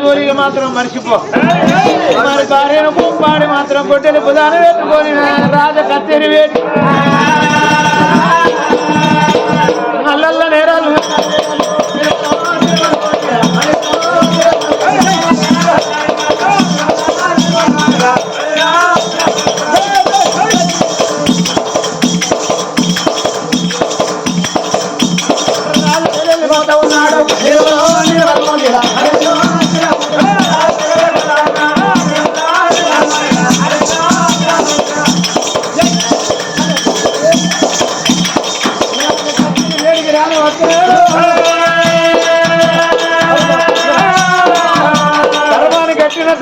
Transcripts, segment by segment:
జోలిగా మాత్రం మర్చిపో. మరి భార్యను పాడి మాత్రం కొట్టెలు బుధాన పెట్టుకొని రాజ కచేరి వేడి నల్ల నేరాలు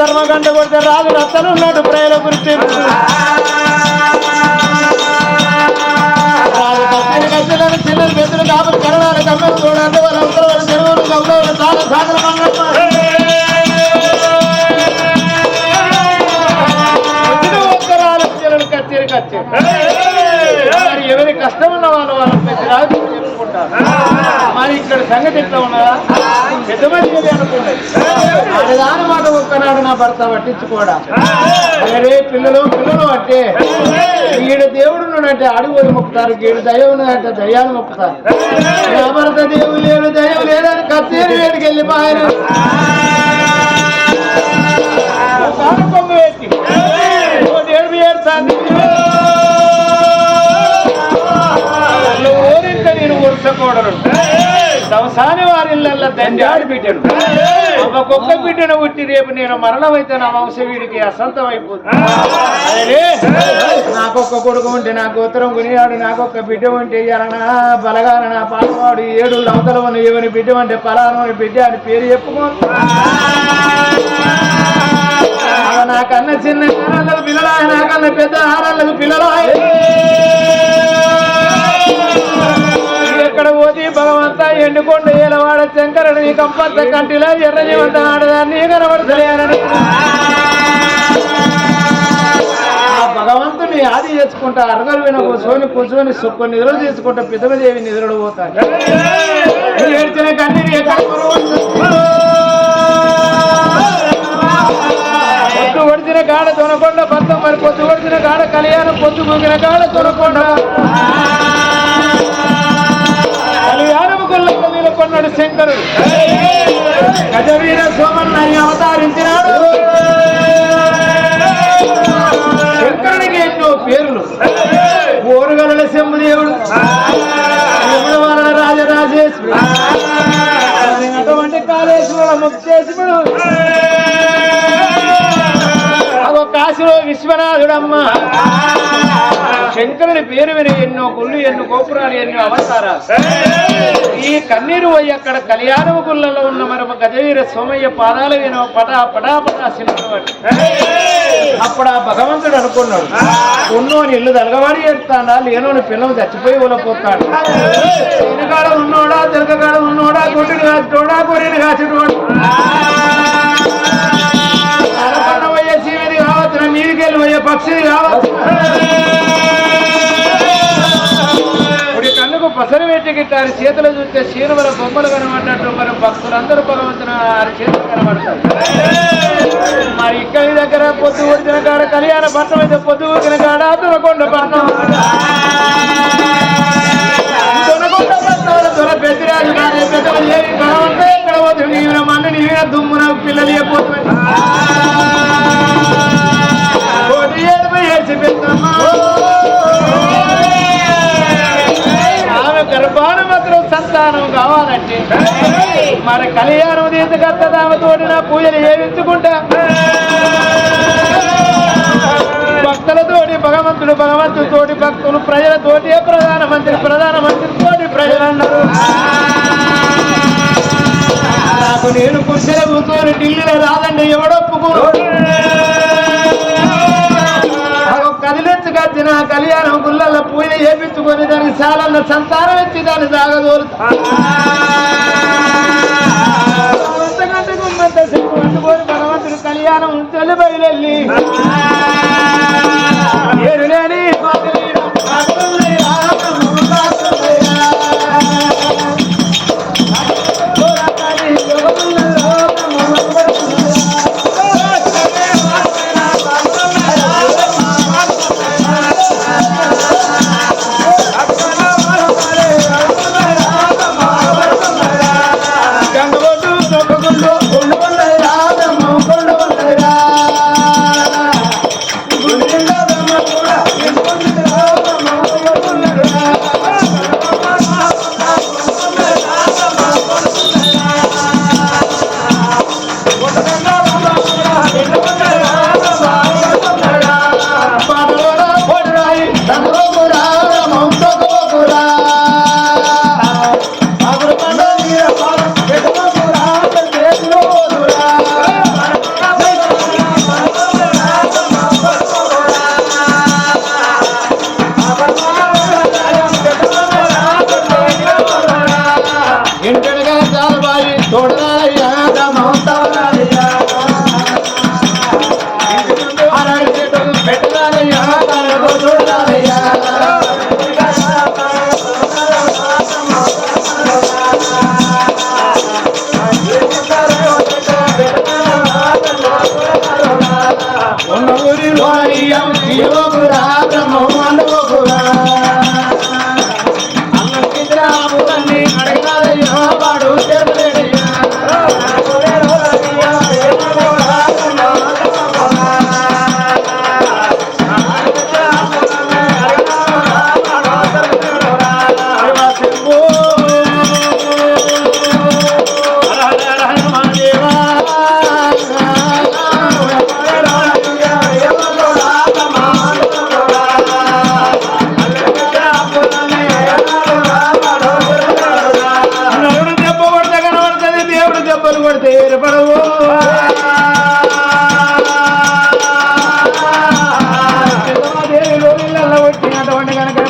ధర్మగంట కొడితే రాజు రత్తనున్నాడు ప్రజల గురించి చిల్లలు పెద్దలు కాపులు కరణాలు కమ్మలు చూడండి వాళ్ళ అవతల వాళ్ళ చెరువులు గౌరవాలు చాలా సాగరమంగా కచ్చేరి కచ్చేరి మరి ఎవరి కష్టం ఉన్న వాళ్ళు వాళ్ళ పెద్ద రాజు చెప్పుకుంటారు. మరి ఇక్కడ సంగతి ఎట్లా ఉన్నదా పెద్ద మంది అనుకున్నది దాని మాట ఒక్కనాడు నా భర్త పట్టించుకోడా. అరే పిల్లలు పిల్లలు అంటే ఈడు దేవుడు ఉన్నాడంటే అడుగులు మొక్కుతారు, ఈడు దయ ఉన్నదంటే దయ్యాలు మొక్కుతారు. నా భర్త దేవుడు లేడు దయ్యం లేదని కచ్చేరి వేడికి వెళ్ళిపోయారు. కొమ్ము పెట్టి ఏడు ఏడుతాంది ఓరింత నేను ఉడసకూడదు. సంసాని వారిళ్ళల్లో దండాడి బిడ్డను ఒక్కొక్క బిడ్డను పుట్టి రేపు నేను మరణం అయితే నా వంశ వీడికి అసంతం అయిపోతుంది. అదే నాకొక్క కొడుకు ఉంటే నా గోత్రం కొనియాడు, నాకొక్క బిడ్డ ఉంటే ఎరనా బలగాన నా పాలవాడు 7 అవతల ఉన్న ఎవరి బిడ్డ అంటే పలానా బిడ్డ అని పేరు చెప్పుకోను. నాకన్నా చిన్న ఆరాళ్ళకు పిల్లలాయ, నాకన్నా పెద్ద ఆరాళ్ళకు పిల్లలాయ. ఎక్కడ పోతే భగవంతా ఎండుకొండ ఏలవాడ శంకరుడు నీ కంపంత కంటిలో ఎర్రజీవంత ఆడదాన్ని కనబడతలేనని భగవంతుని ఆది చేసుకుంటా అరగలు విన కూర్చొని కొన్ని నిధులు తీసుకుంటా పితమదేవి నిధులు పోతాను. ఏడ్చిన కన్నీరు పొద్దు ఒడిచిన కాడ తొనకొండ బద్దం, మరి పొద్దు ఒడిచిన కాడ కళ్యాణం, పొద్దు మూగిన కాడ తొనకొండ కళ్యాణము కొల్లకు నిలకొన్నాడు శంకరుడు. గజవీర సోమన్నాన్ని అవతారించినాడు. శంకరుడికి ఎన్నో పేర్లు. ఓరుగల శంభుదేవుడు, యమునవరణ రాజరాజేశ్వరుడు, అటువంటి కాళేశ్వరుడు, ముక్తేశ్వరుడు, కాశీలో విశ్వనాథుడమ్మ. శంకరుని పేరు విని ఎన్నో గుళ్ళు, ఎన్నో గోపురాలు, ఎన్నో అవతారాలు. ఈ కన్నీరు పోయి అక్కడ కళ్యాణమ గుళ్ళలో ఉన్న మరొక గజవీర సోమయ్య పాదాలు వినో పటా పటా పటా సినిమాటి. అప్పుడు ఆ భగవంతుడు అనుకున్నాడు, ఉన్నోని ఇల్లు తలగవాడి చేస్తాడా, లేనోని పిల్లలు చచ్చిపోయి ఊలపోతాడు. వెనుకాడ ఉన్నోడా, తెలకకాడ ఉన్నోడా, కొట్టిని కాచుటోడా, కొరిని కాచుటోడా, నీరుకెళ్ళి పోయే పక్షిని కావచ్చు. ఇప్పుడు కన్నుకు పసరు పెట్టి గిట్టారు, చేతులు చూస్తే శీనుమల బొమ్మలు కనబడ్డట్టు మరి భక్తులందరూ భగవంతుని వారి చేతులు కనబడతారు. మరి ఇక్కడి దగ్గర పొద్దు ఊడిచిన కాడ కళ్యాణ పట్నం అయితే పొద్దు ఊరిన కాడ దొరకొండ పట్నం, దొరకొండ పట్నం దొర పెద్దరాజు కానీ పెద్దలు ఏమి భగవంతా ఎక్కడ పోతుంది. నీవిన మన్ను నీవిన దుమ్మున పిల్లలు అయిపోతుంది. ఆమె గర్భాన మాత్రం సంతానం కావాలంటే మరి కళ్యాణం తీసుకొస్తా. ఆమె తోటి నా పూజలు చేయించుకుంటా, భక్తులతోటి భగవంతుడితోటి భక్తులు, ప్రజలతోటి ప్రధానమంత్రి తోటి ప్రజలందరూ. నాకు నేను కుర్చీలో కూర్చొని ఢిల్లీలో రాదండి ఎవడొప్పుకో. కదిలించుకొచ్చిన కళ్యాణం గుళ్ళల్లో పూజ చేపించుకొని దానికి శాలల్లో సంతానం ఇచ్చి దాన్ని సాగదోలు అందుకొని భగవంతుడు కళ్యాణం చెల్లి బయలెళ్ళి ఏరులేని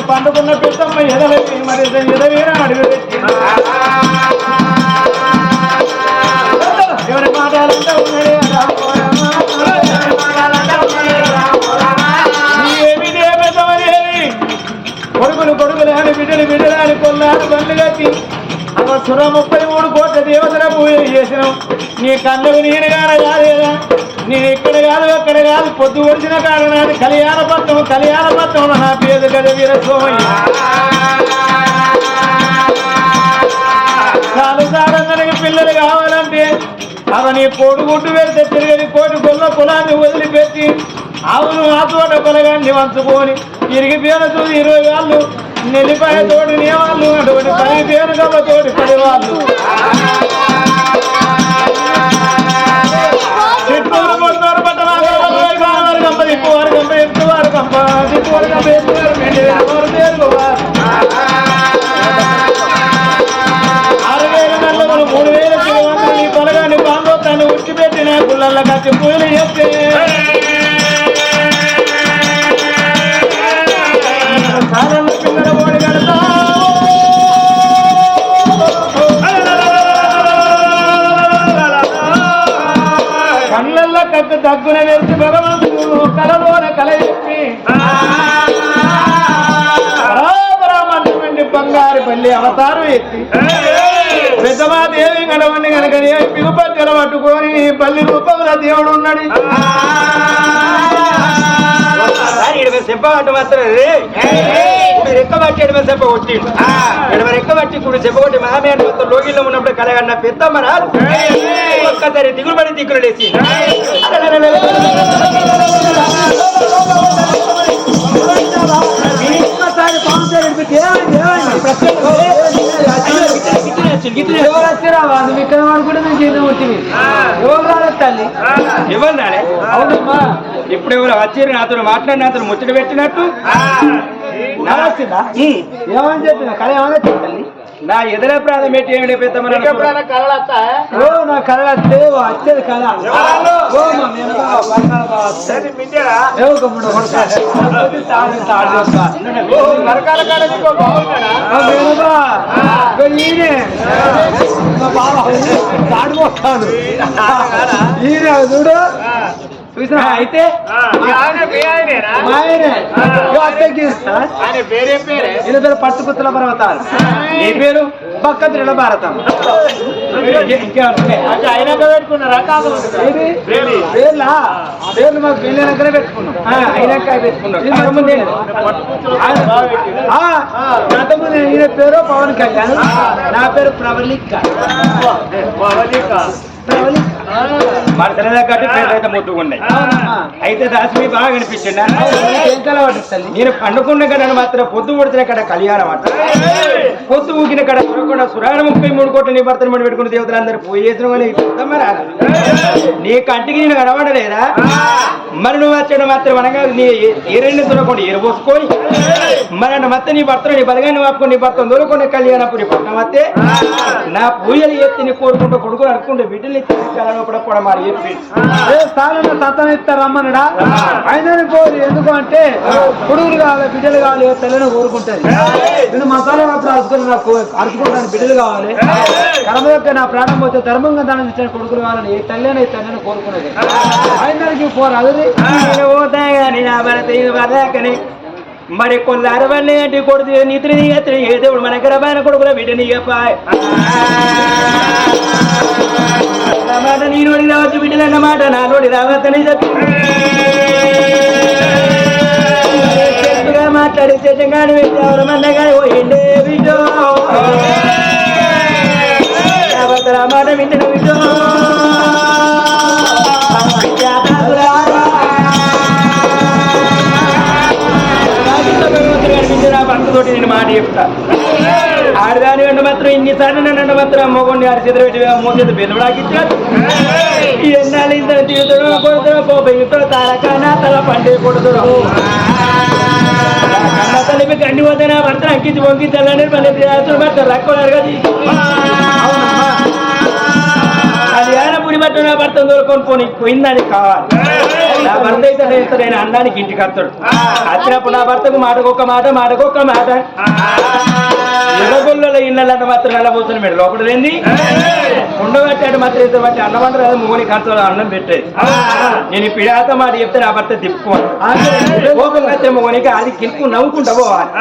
పండుకున్న పెద్దమ్మ ఎదలకి మరి ఎదవేరా అడిగి ఎవరి మాటలంటే ఉన్నాడే కొడుకులు అని బిడ్డలు అని కొల్లాడు బండ్లు కట్టి అవ 33 కోట్ల దేవతల పూజ చేసినాం. నీ కళ్ళకు నేను కాడ కాదేదా, నేను ఇక్కడ కాదు అక్కడ కాదు, పొద్దు వచ్చిన కాడ నాది కళ్యాణ పత్రం నా పేరు కదా వీరస్వామి. చాలందరికి పిల్లలు కావాలంటే అవ నీ కోడిగుడ్డు వెళ్తే తిరిగి కోటి గొల్ల పొలాన్ని వదిలిపెట్టి ఆవును ఆ తోట పొలగాన్ని వంచుకొని ఇరిగి పేరు చూసి 20 వాళ్ళు నెల్లిపాయ తోడు నే వాళ్ళు అటువంటి 10 పేరు గబ్బ తోటి 10 వాళ్ళు చిట్టూరు పొట్టూరు పట్టణాలు గంప దిప్పువారు గంప ఎత్తువారు గంప దిప్పువారు గంప ఎత్తువారు పేరు 6,000 నల్లలు 3,000 కిలోమీటర్లు నీ పొలగాన్ని బాంగోతాన్ని ఉచ్చిపెట్టిన గుళ్ళల్లో కచ్చి పూలు చేస్తే పిల్లల ఓడి కడతా కళ్ళల్లో కట్టు దగ్గున వేసి భగవంతుడు కలలోన కల చెప్పి రామరామండి బంగారు పల్లి అవతారం ఎత్తి పెద్దమాదేవి గడవండి కనుక పిగుపచ్చల పట్టుకొని పల్లి రూపంలో దేవుడు ఉన్నాడు. చెప్పబట్టి మాత్రం రెక్కబట్టి ఎడమ చెప్ప కొట్టిండు. ఎడమ రెక్కబట్టి ఇప్పుడు చెప్పబట్టి మామే మొత్తం లోగిల్లో ఉన్నప్పుడు కలగన్న పెద్దమ్మ రాదు ఒక్కసారి దిగులు పడి దిక్కులు లేచి తల్లి ఎవరు రాలే అవునమ్మా. ఇప్పుడు ఎవరు వచ్చారు నాతో మాట్లాడిన అతను ముచ్చట పెట్టినట్టు ఏమని చెప్పిన కళ ఏమన్నా తల్లి నా ఎదుర ప్రాణం పెట్టి ఏమి పెద్దమ్మ నా కళ వస్తే వచ్చేది కళ తాడిపోతాను ఈయన చూడు చూసినా అయితే ఈయన పేరు పట్టుకుత్తుల పర్వతాలు, నీ పేరు బక్కత్రిల భారతం. అయినాక పెట్టుకున్నారా పేర్లా పేర్లు మాకు పెళ్ళినాకనే పెట్టుకున్నాం. అయినాక పెట్టుకున్నాం. అంతకుముందు ఈయన పేరు పవన్ కళ్యాణ్, నా పేరు ప్రవళిక. అయితే ముట్టుకున్నాయి. అయితే దాసి బాగా కనిపించింది. నేను పండుకున్న కడ మాత్రం పొద్దు కొడుతున్న కడ కళ్యాణం అంట. పొద్దు ఊకిన కడ చూడకుండా సురాణ 33 కోట్ల నిబర్తనం పడి పెట్టుకున్న దేవతలందరూ పోయేసిన నీ కంటికి నేను కనబడలేదా? మరి నువ్వు వచ్చాడు మాత్రం అనగా నీ ఏరెండు తొలకుండా ఎరుపోసుకొని మరి మొత్తం నీ భర్తను నీ బలగాన్ని వాపుకొని నీ భర్తను దొరుకునే కళ్యాణప్పుడు పట్టణం వస్తే నా పూజలు ఎత్తి నీ కోరుకుంటూ కొడుకుని అనుకుంటూ బిడ్డలు ఎత్తి లోపల కూడా మరి చెప్పి స్థానంలో సత్తం ఇస్తారు రమ్మనడా ఆయన పోరు ఎందుకు అంటే కొడుకులు కావాలి బిడ్డలు కావాలి తెల్లని కోరుకుంటది నేను మసాలా అప్పుడు అరుచుకుని నాకు అరుచుకుంటాను బిడ్డలు కావాలి కర్మ యొక్క నా ప్రాణం పోతే ధర్మంగా దానం ఇచ్చిన కొడుకులు కావాలని ఏ తల్లిని తల్లిని కోరుకునేది ఆయనకి పోరు అది పోతాయి కానీ నా భరతని మరి కొన్ని అరవన్నీ అంటే కొడుకు నిద్ర ఏ దేవుడు మన గర్భాన కొడుకుల బిడ్డని చెప్పాయి అన్నమాట నీ నోడి రావచ్చు బిడ్డలు అన్నమాట నా నోడి రావద్దని చెప్పి మాట్లాడి చెట్టంగాని పెట్టి ఎవరు మన్నగాని పోయిండే బిడ్డో మాట వింటను బిడ్డో భక్తుతోటి నేను మాట చెప్తా ఆడదాని వెంట మాత్రం ఇన్నిసార్లు నన్ను మాత్రం అమ్మకుండా అరిచేతులు పెట్టి మూసేది బెదవడాకిచ్చాడు ఎన్నాళ్ళు ఇంత తీరుతాడు కొడుతాడు పోతాడు తారకానా తల పండే కొడుతాడు కన్న తల్లిపి గండి పోతే నా భర్త అంకించి వంకించాలని మళ్ళీ భర్త రక్కున్నారు కదా అది ఆయన పురి బట్ట నా భర్త దొరుకొని పోనీ పోయిందని కావాలి నా భర్త అయితే నేను అన్నానికి ఇంటికి వస్తాడు వచ్చినప్పుడు నా భర్తకు మాటకొక్క మాట ఎర్రగొల్లలో ఇళ్ళన్న మాత్రం నెల పోతున్న మీరు లోపల ఏంది ఉండబట్టాడు మాత్రం ఇద్దరు బట్టి అన్నం అంటే మోని కంచంలో అన్నం పెట్టేది నేను ఈ పిడాత మాట చెప్తే నా భర్త తిప్పుకోవాలి కోపం వచ్చే మోనికి అది కింపు నవ్వుకుంటా పోవాలి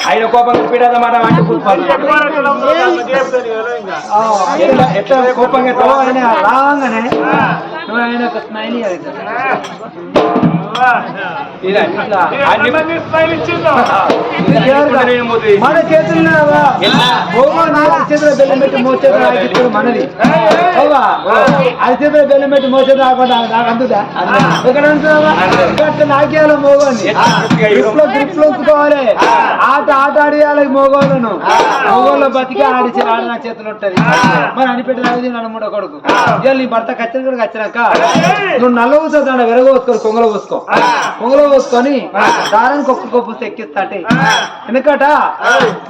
ఆయన కోపంగా పిడాత మాట అంటే కూర్చోవాలి ఎట్లా కోపంగా రాగానే నువ్వు ఆయన ఒక స్మైల్ మన చేతుల్లో చేతిలో బెల్లం పెట్టి మోచేత రాగిస్తాడు మనది అది చేతిలో బెల్లం పెట్టి మోచేత రాకుండా నాకు అందుదా ఎక్కడ ఉంటుందా నాకేయాలి మోగోని గ్రిప్లో ఉంచుకోవాలి ఆట ఆడియాలి మోగోళ్ళను మోగోళ్ళ బతికి ఆడ నా చేతులు ఉంటది మరి అనిపెట్టి నన్ను మూడో కొడుకు ఇవాళ నీ భర్త ఖచ్చితంగా వచ్చినాక నువ్వు నల్ల ఊసో దాన్ని విరగోసుకో కొంగలో పోసుకో దారానికి ఒక్క కొప్పు ఎక్కిస్తా అంటే ఎందుకట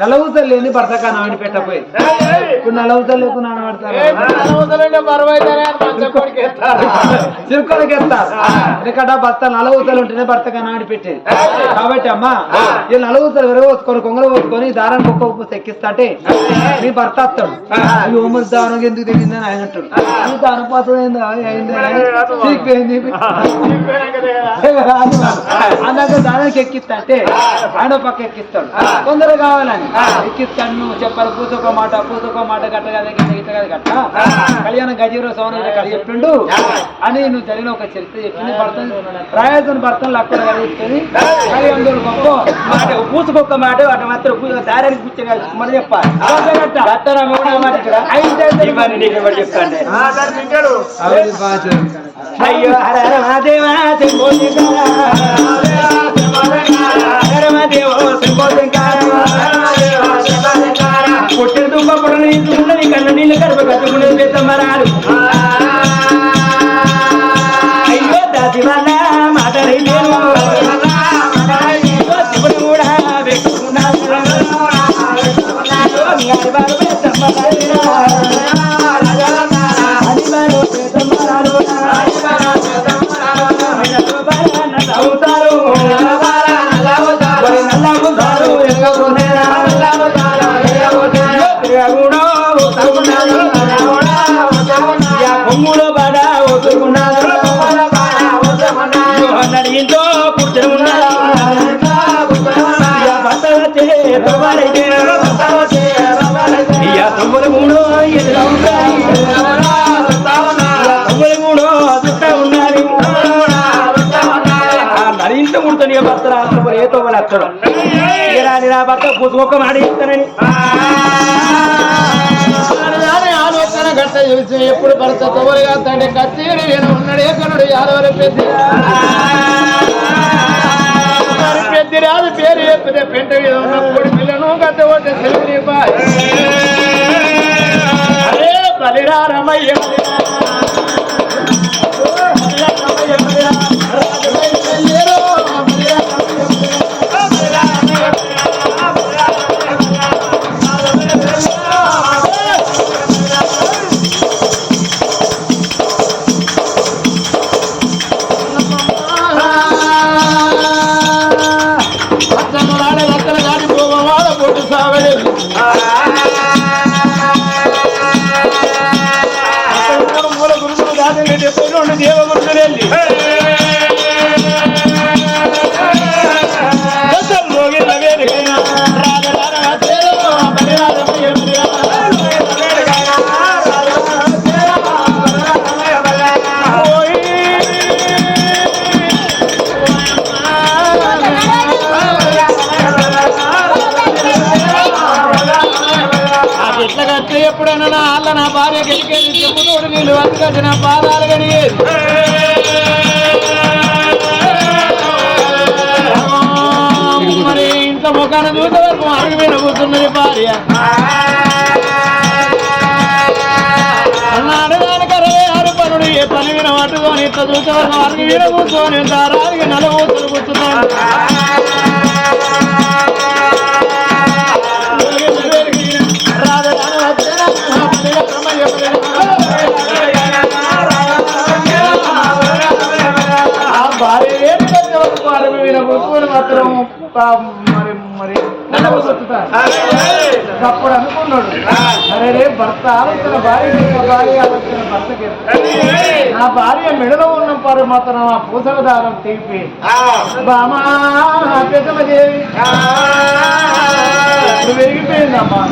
నల్ల ఊసలు లేని భర్తకా నావిని పెట్టపోయి ఇప్పుడు నల్ల ఊసలు లేకుండా నానబడతారు చిరుకోడికి ఎత్తారు ఎందుకట భర్త నల్ల ఊసలు ఉంటేనే భర్తకా నావిని పెట్టేది కాబట్టి అమ్మా ఈ నల్ల ఊసలు విరగోసుకొని కొంగలో పోసుకొని దారానికి ఒక్క కొప్పు ఎక్కిస్తా అంటే నీ భర్త వస్తాడు ఉమ్మడి దారం ఎందుకు తెగిందని ఆయన అంటాడు ఇంత అనుపాతం అయింది అన్నాక దానికి ఎక్కిస్తా అంటే ఆయన పక్క ఎక్కిస్తాడు తొందరగా కావాలని ఎక్కిస్తాడు నువ్వు చెప్పాలి పూసొక మాట గట్ట కదా గిట్ట కదా గట్ట కళ్యాణం గజీరో సోన చెప్పిండు అని నువ్వు జరిగిన ఒక చరిత్ర చెప్పింది భర్త రాయాల్సిన భర్తను అక్కడ కలిగించుకొని కళ్యాణం గొప్ప పూసుకొక్క మాట వాటి మాత్రం దారానికి కూర్చొని మన చెప్పాలి అయ్యో హర మహాదేవా పుట్టిన దుంప పుట్టని ఇంచుకున్నది కన్న నీళ్ళు కడుపు కట్టుకునేది పెద్దమ్మరాలు అయ్యో దాసి వల్ల మాటలై నేను శివుడు కూడా పెట్టుకున్నాను పొంగులో బాడ ఒతుకున్నాడు ఇంట్లో కూర్చొని ఉన్నాడు తొమ్మిది మూడు తొమ్మిది మూడు చుట్టా ఉన్నారు నరింత ముడుతుంది భర్త రాష్ట్రం ఏ తొమ్మిది అత్తడం రాని నా భర్త పుసుకొక్క మాట ఇస్తానని ఆలోచన గట్ట చూసి ఎప్పుడు భర్త తొవరిగా తండ్రి కత్తిడి ఉన్నాడు ఏకనుడు యాదవరి పెద్ద రాదు పేరు చెప్పితే పెంట మీద ఉన్నప్పుడు పిల్లను గత ఒకటి సెలవు అరే బలిరా రమయ్య అతను రాడే రక్కల దాటి పోవాల పొట్టు సాగలేదు మూల గురుకులు దాటి 72 దేవగురుకులు వెళ్ళి ఎట్లా కట్టి ఎప్పుడైనా నా అల్ల నా భార్య గెలికేది చెప్పుతోడు నీళ్ళు వద్దకచ్చి నా పాదాలు కడిగేది మరి ఇంత ముఖాన్ని చూసే వరకు అరుగు మీద కూర్చున్నది భార్య అన్నాడు కరవే ఆరు పనుడు ఏ పని మీద పట్టుకొని ఇంత చూసే వరకు అరుగు మీద కూర్చొని దారానికి నలవూతులు కూర్చున్నాడు మాత్రం మరి అప్పుడు అనుకున్నాడు అరే భర్త ఆలోచన భార్య ఆలోచన భర్తకి నా భార్య మెడలో ఉన్న పారు మాత్రం ఆ పూసల దారం తెగిపోయి బామా పెద్దమదేవి పెరిగిపోయిందమ్మా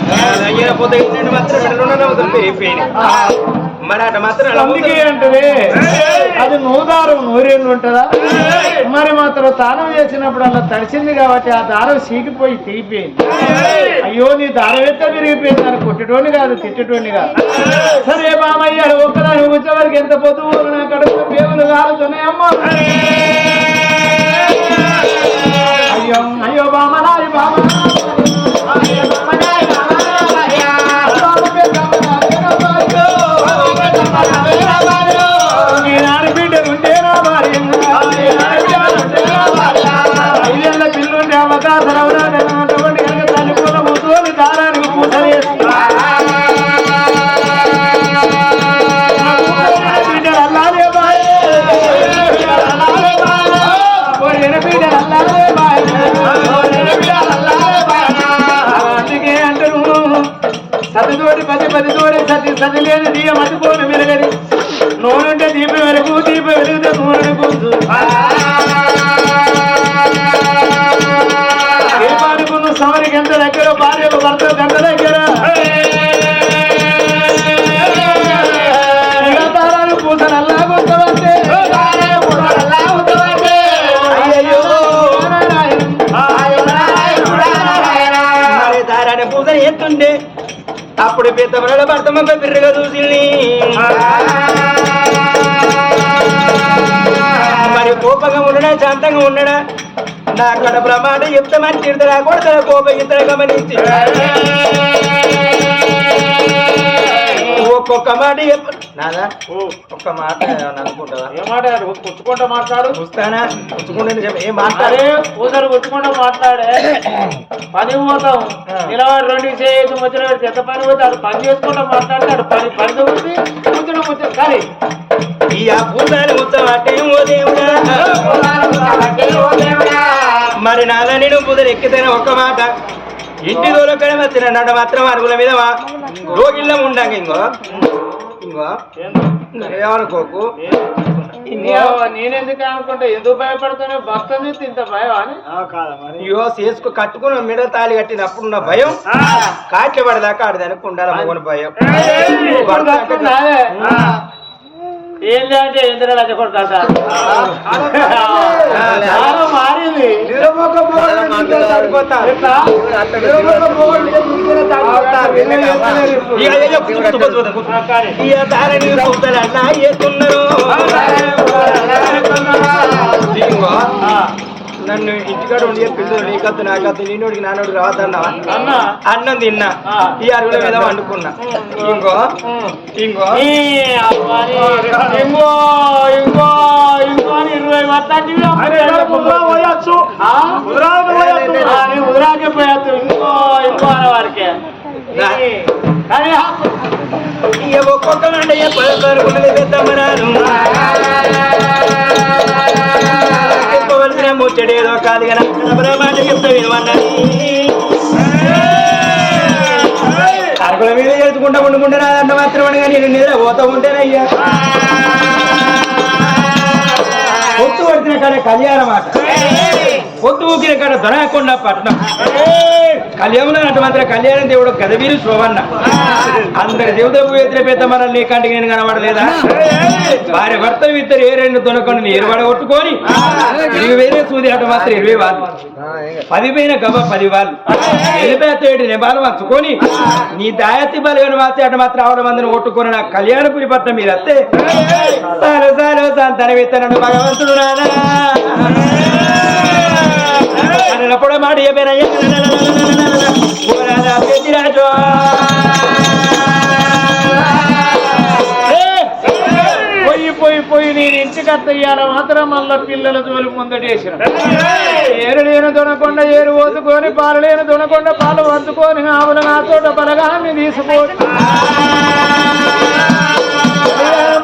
అందుకే అంటే అది నూదారం నూరేళ్ళు ఉంటుందా మరి మాత్రం దానం చేసినప్పుడు అలా తడిసింది కాబట్టి ఆ దారం సీకిపోయి తెగిపోయింది అయ్యో నీ దారం ఎట్లా విరిగిపోయింది అని కొట్టేటోని కాదు తిట్టేటోని కాదు సరే బామయ్య ఒక్కదాని వచ్చేవారికి ఎంత పొద్దు నా కడుపు పేగులు కాలుతున్నాయమ్మా అయ్యో అయ్యో బామనారి బామ దారానికి పూజ అందుకే అంటారు సతితోటి పది సతి లేని దీయ మతిపోను మెరగది నూనెంటే దీపం వెలుగు దీపం వెలుగుతే నూనె కూర్చు దీపానికి సమరికి ఎంత దగ్గర భార్యకు భర్త గంట దగ్గర తారాలు పూసలు అల్లాగుంటే దారాన్ని పూసలు ఎత్తుండే అప్పుడు పెద్ద భర్త మొక్క బిర్రగా చూసింది మరి కోపంగా ఉండడా శాంతంగా ఉండడా నా కడపల మాట చెప్తామని తిడతారా కొడతారా కోపం ఇద్దరు గమనించి ఒక్కొక్క మాట నాదా ఒక్క మాట అనుకుంటావా ఏ మాట పుచ్చుకుంటా మాట్లాడు చూస్తానా పుచ్చుకుంటే ఏం మాట్లాడే కూతురు పుచ్చుకుంటా మాట్లాడే పని పోతాం ఇలా 2 చేయొచ్చు ముచ్చట ఎంత పని పోతే అది పని చేసుకుంటా మాట్లాడతాడు పని తగ్గుతుంది కూర్చుని ముచ్చట కానీ ఈ ఆ పూసారి మొత్తం అంటే ఓ దేవుడా మరి నాదా నేను పూజలు ఎక్కితేనే ఒక్క మాట ఇంటి దూరక్కడే వచ్చిన నన్ను మాత్రం అరుగుల మీద రోగిళ్ళం ఉండంగా ఇంకో ఏమనుకోకు నేనెందుకు అనుకుంటా ఎందుకు భయపడుతున్నా భక్త చూస్తే ఇంత భయం అని అయ్యో చేసుకు కట్టుకుని మిడ తాళి కట్టినప్పుడు ఉన్న భయం కాట్ల పడదాకా ఆడదానికి ఉండాలి మగని భయం ఏంటి అంటే ఎందుకు లక్ష కొడతా మారింది నన్ను ఇంటికాడ ఉండి పిల్లలు నీకద్దు నాకద్దు నీనోడికి నానోడికి రావద్దన్నా అన్నం తిన్నా ఈ అరుగుల మీద వండుకున్నా ఇంకో ఇంకో ఇంకో ఇంకో ఇంకో 20 పోయచ్చు ఉదరాకే పోయచ్చు ఇంకో ఇంకో అనే వారికి కానీ ఒక్కొక్కలంటే పెద్దమ్మరాలు చెప్పవలసిన ముచ్చడేదో కాదు కానీ మాట చెప్తా వినమన్నది అరకుల మీద చేసుకుంటా ఉండుకుంటే నాదంట మాత్రం కానీ నేను నిద్ర పోతా ఉంటేనయ్యా పొత్తు పడిచిన కాడ కళ్యాణ మాట పొత్తు ఊకిన కాడ దొరకకొండ పట్నం కళ్యాణం అంటే మాత్రం కళ్యాణం దేవుడు గదవీరు శోభన్న అందరి దేవతకు ఎదుర పెద్ద మనల్ని నీ కంటికి నేను కనబడలేదా వారి భర్త ఇద్దరు ఏ రెండు దొనకొని నీరు పడగొట్టుకొని ఇరవై వేరే సూది ఆట మాత్రం 20 వాళ్ళు 10 పైన గబ 10 వాళ్ళు 87 నెబాలు వంచుకొని నీ దాయత్తి బలగని మాత్రం ఆట మాత్రం ఆవిడ మందిని కొట్టుకొని నా కళ్యాణపురి పట్నం మీరు వస్తే తన విత్తనను భగవంతుడు నానా పొడ మాట పోయి నేను ఇంటికి అత్తయ్యాల మాత్రం మళ్ళా పిల్లల జోలి ముందటేసిన ఏరు లేని దొనకొండ ఏరు ఓదుకొని పాలు లేని దొనకొండ పాలు వంచుకొని ఆవుల నా తోట బలగాన్ని తీసుకోని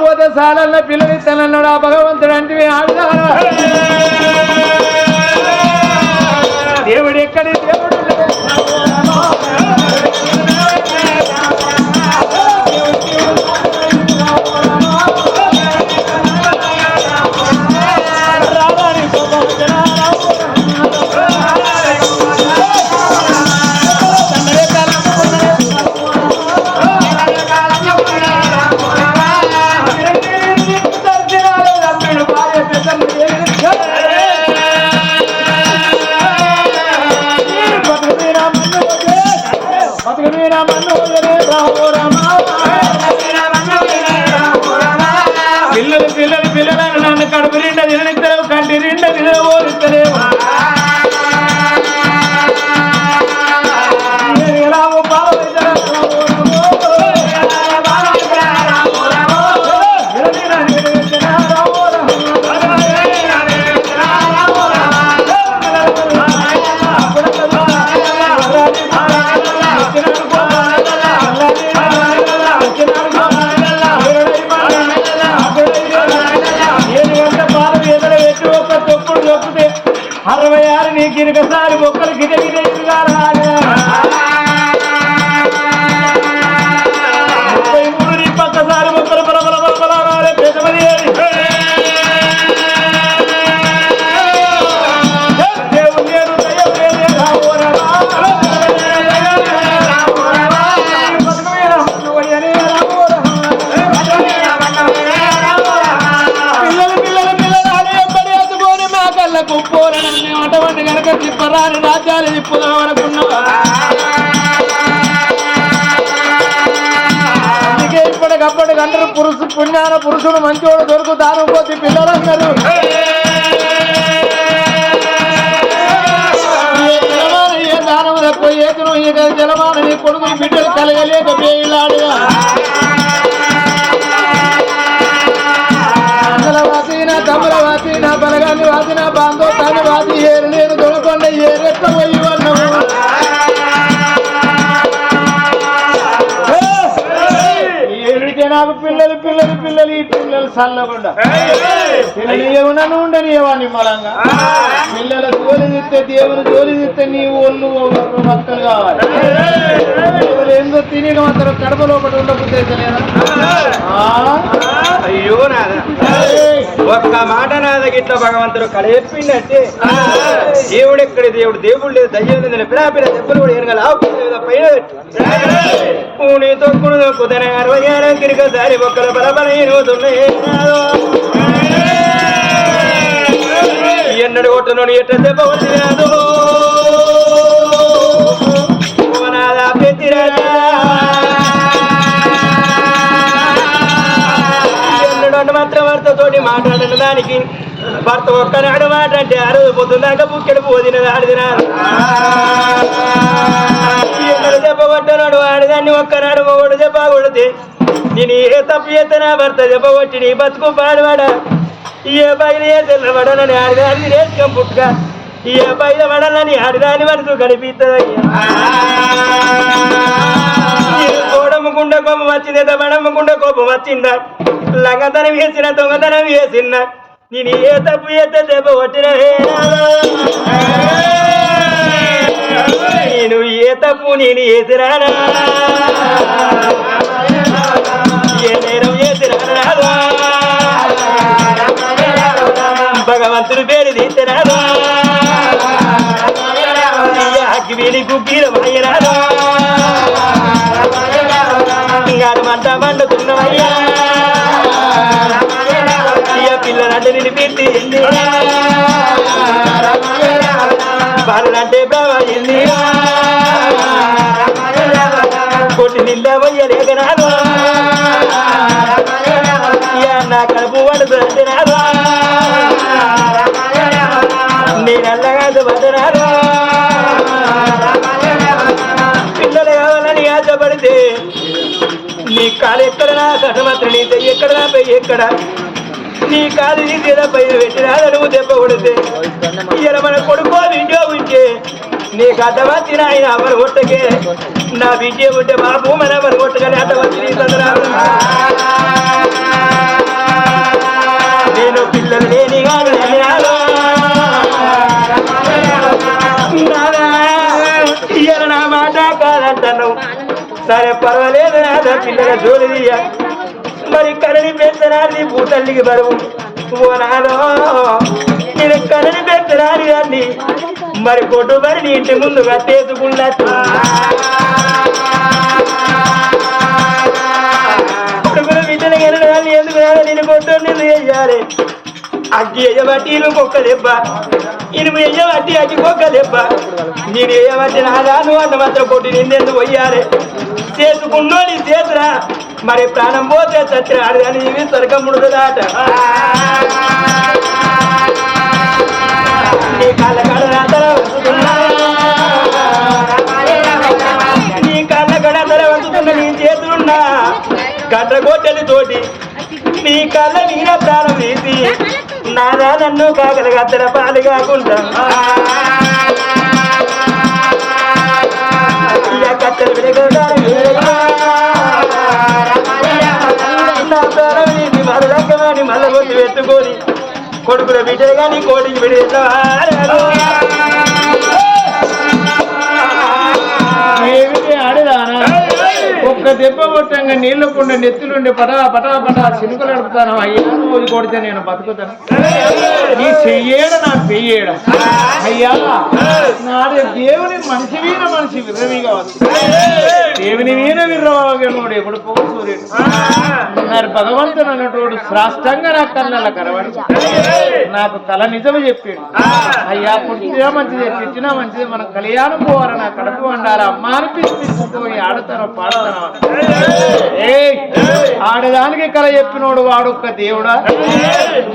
పోతే సాలల్లో పిల్లలు ఇస్తానన్నాడు ఆ భగవంతుడు అంటే ఆడదా దేవుడు ఎక్కడి దేవుడు పిల్లలు నన్ను కడుపు నిండా తిననిస్తలేవు కంటి నిండా తినబోలిస్తలేవు ఎలాగో గిరికసారి ఒక్కరు గిట గిట ఎదురుగా 33 నీ పక్కసారి ఒక్కరు బలబల పెద్దమది దేవుడు లేడు అటువంటి కనుక తిప్పరాని రాజ్యాలు తిప్పుదాం అనుకున్నా అందుకే ఇప్పటికప్పటికి అందరూ పుణ్యాన పురుషుడు మంచోడు దొరుకుతారు పోతే పిల్లలందరూ ఏ దానం తక్కువ ఏతును ఇక జలమాన నీ కొడుకుని బిడ్డలు కలగలేక పేలాడుగా తమ్ముల వాసి నా బలగాన్ని వాసి నా బాంధో తాను వాసి ఏరు నేను దొరకొండ ఏరెట్ల పోయి వన్నాము ఏడికే నాకు పిల్లలు ఈ పిల్లలు చల్లకుండా పిల్లలు ఏమన్నా ఉండనివా నిమ్మలంగా పిల్లల జోలి తిస్తే దేవుని జోలి తిస్తే నీ ఒళ్ళు మక్కలు కావాలి ఏందో తిని మాత్రం కడప లోపల ఉండకపోతే అయ్యో నాదా ఒక్క మాట నాద గిట్ల భగవంతుడు కడెప్పిండంటే దేవుడు ఎక్కడి దేవుడు లేదు దయ్యం లేదు పిడాపిడ దెబ్బలు కూడా ఎనగల పైన పూని తొక్కుడు కుదర 66 కిరికసారి ఒక్కల బలబల ఎన్నడు కొట్టను ఎట్ట దెబ్బ వచ్చినాదు నాదా పెద్దిరాజా మాత్రం భర్తతోటి మాట్లాడిన దానికి భర్త ఒక్కనాడు మాట అంటే ఆ రోజు పొద్దున్నాక బుక్కెడు పోదినది ఆడిదినాడు దెబ్బ కొట్టనాడు ఆడిదాన్ని ఒక్కనాడు మొగడు దెబ్బ కొడితే నేను ఏ తప్పు చేస్తే నా భర్త దెబ్బ కొట్టి నీ బతుకు పాడువాడా ఏ బయలు ఏ తెల్లబడనని ఆడిదాన్ని రేసుకం పుట్టుగా ఏ బయలు పడాలని ఆడిదాని మనసు కనిపిస్తుంది కోడమ్మకుండ కోపం వచ్చింది మడమ్మకుండ కోపం వచ్చిందా లంగతనం వేసిన దొంగతనం వేసిన నేను ఏ తప్పు చేస్తే దెబ్బ కొట్టిన నేను ఏ తప్పు నేను చేసిరానా ఏ నేరం చేసిరానా భగవంతుడు పేరు తీసిరానా అగ్గివేలి గుగ్గిల మాయరానా ఇంగారు మంట మండుతున్నవయ్యా పిల్లలంటే నేను పెట్టి బాలంటే బావయింది కొట్టి నిండా పోయలేక రాదు నా కడుపు పడుతుంటే రాదు నేను అల్లగా పడ్డరాదు పిల్లలు కావాలని ఆశపడితే నీ కాలు ఎక్కడ నా కటమాత్రం నీ చెయ్యి ఎక్కడ నా పై ఎక్కడ నీ కాలు తీసేదా పై పెట్టినా నువ్వు దెబ్బ కొడితే ఇలా మన కొడుకో విద్యో ఉంటే నీకు అడ్డవచ్చిన ఆయన అమలు కొట్టకే నా విద్య ఉంటే బాబు మన అమలు కొట్టగానే అడ్డవచ్చి నీ సందరాలు నేను పిల్లలు లేని కాదు ఇయ్యాల నా మాట కాదంటాను సరే పర్వాలేదు నాదా పిల్లల జోలి తీయ మరి కరణి పెంచరాని భూతల్లికి బరువు ఓ నాలో నేను కరణి పెంచరాని దాన్ని మరి కొట్టు మరి నీ ఇంటి ముందుగా చేసుకున్నట్టు కొడుకులు బిడ్డలు వెళ్ళడాన్ని ఎందుకు రాదు నేను కొట్టు నిన్ను వేయాలి అగ్గి వేయబట్టి ఇనుము ఒక్క దెబ్బ ఇనుము వేయబట్టి అగ్గి ఒక్క దెబ్బ నేను వేయబట్టి నాదా నువ్వు అంత మాత్రం కొట్టి నిన్నెందుకు పోయాలి చేసుకున్నో నీ చేతురా మరి ప్రాణం పోతే చచ్చాడు కానీ ఇవి స్వర్గం ముడుతుందాట నీ కాళ్ళ కడ తల వంచుతున్నా నీ కాళ్ళ కడ తల వంచుతున్నా నీ చేతులున్నా గడ్డ గోటెలు తోటి నీ కళ్ళ నీర ప్రాణం తీసి నాదా నన్ను కాకల గద్దల పాలు కాకుండా కట్టెలు విడగొట్టాలి మరలక్కని మళ్ళ కొట్టి పెట్టుకొని కొడుకుల బిడ్డలు కానీ కోడికి విడేస్తా ఆడదానా ఒక్క దెబ్బ కొట్టంగా నీళ్ళకుండా నెత్తులుండి పటా పటా పటా చినుకలు నడుపుతాను అయ్యా రోజు కొడితే నేను బతుకుతాను నీ చెయ్యేడ నా పెయ్యేడ అయ్యా నాడు దేవుని మనిషి వీణ మనిషి విర్రవిగా వస్తుంది దేవుని వీణ విర్రవాడు ఎప్పుడు పొగ సూర్యుడు మరి భగవంతుడు అన్నటోడు శ్రాష్టంగా నా కళ్ళ కనబడి నాకు కళ నిజము చెప్పాడు అయ్యా పుట్టినా మంచిది తిట్టినా మంచిది మనం కళ్యాణం పోవాలి నా కడుపు వండాలి అమ్మ అనిపిస్తుంది ఆడతాను పాడతాను ఆడదానికి కళ చెప్పినోడు వాడొక్క దేవుడా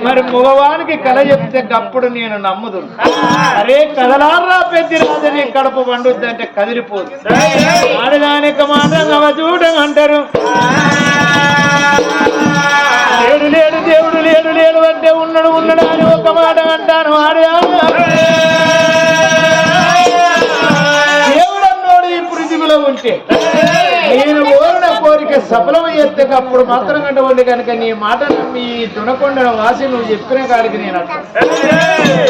మరి మగవానికి కళ చెప్తే గప్పుడు నేను నమ్ముదు అరే కదలారా పెద్ద రాజని కడుపు వండుద్ది అంటే కదిలిపోదు ఆడదానికి మాత్రం అవ చూడం అంటారు లేడు లేడు దేవుడు లేడు లేడు అంటే ఉన్నాడు ఉన్నాడు అని ఒక మాట అంటాను దేవుడు అన్నోడు ఈ పృథివిలో ఉంటే నేను కోరిన కోరిక సఫలం ఎత్తేటప్పుడు మాత్రం కంటే కనుక నీ మాట నమ్మి దునకొండ వాసి నువ్వు చెప్పిన కాడికి నేను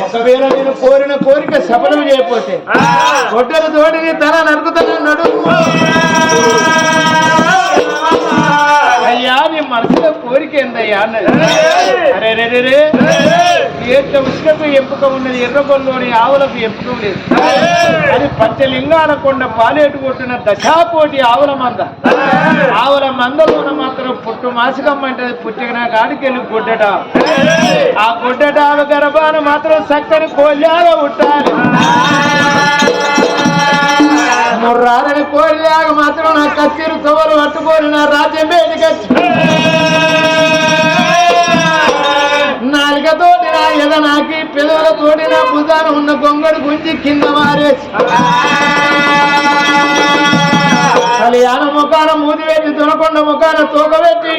ఒకవేళ నేను కోరిన కోరిక సఫలం చేయకపోతే గొడ్డల తోటిని తల నరుకుతానన్నాడు అయ్యా నీ మనసులో కోరిక ఏందయ్యా అన్నది అరే రే రే ఏట్ల ఉసుకకు ఎంపిక ఉన్నది ఎర్రగొల్లోని ఆవులకు ఎంపిక లేదు అది పంచలింగాల కొండ పాలేటు కొట్టిన దశాకోటి ఆవుల మందలోన మాత్రం పుట్టు మాసికమ్మంటది పుట్టిన కాడికి వెళ్ళి గొడ్డట ఆ గొడ్డట ఆవు గర్భాన మాత్రం చక్కని కోల్యాగా పుట్టాలి ముర్రాలని కోల్యాగ మాత్రం నా కచ్చిరు తొవలు పట్టుకొని నా రాజ్యం బయటకొచ్చి నాలుగతోటి నా ఎద నాకి పిల్లలతోటి నా భుజాన ఉన్న గొంగడు గుంజి కింద మారేసి కళ్యాణ ముఖాన మూతి పెట్టి తునకొండ ముఖాన తూక పెట్టి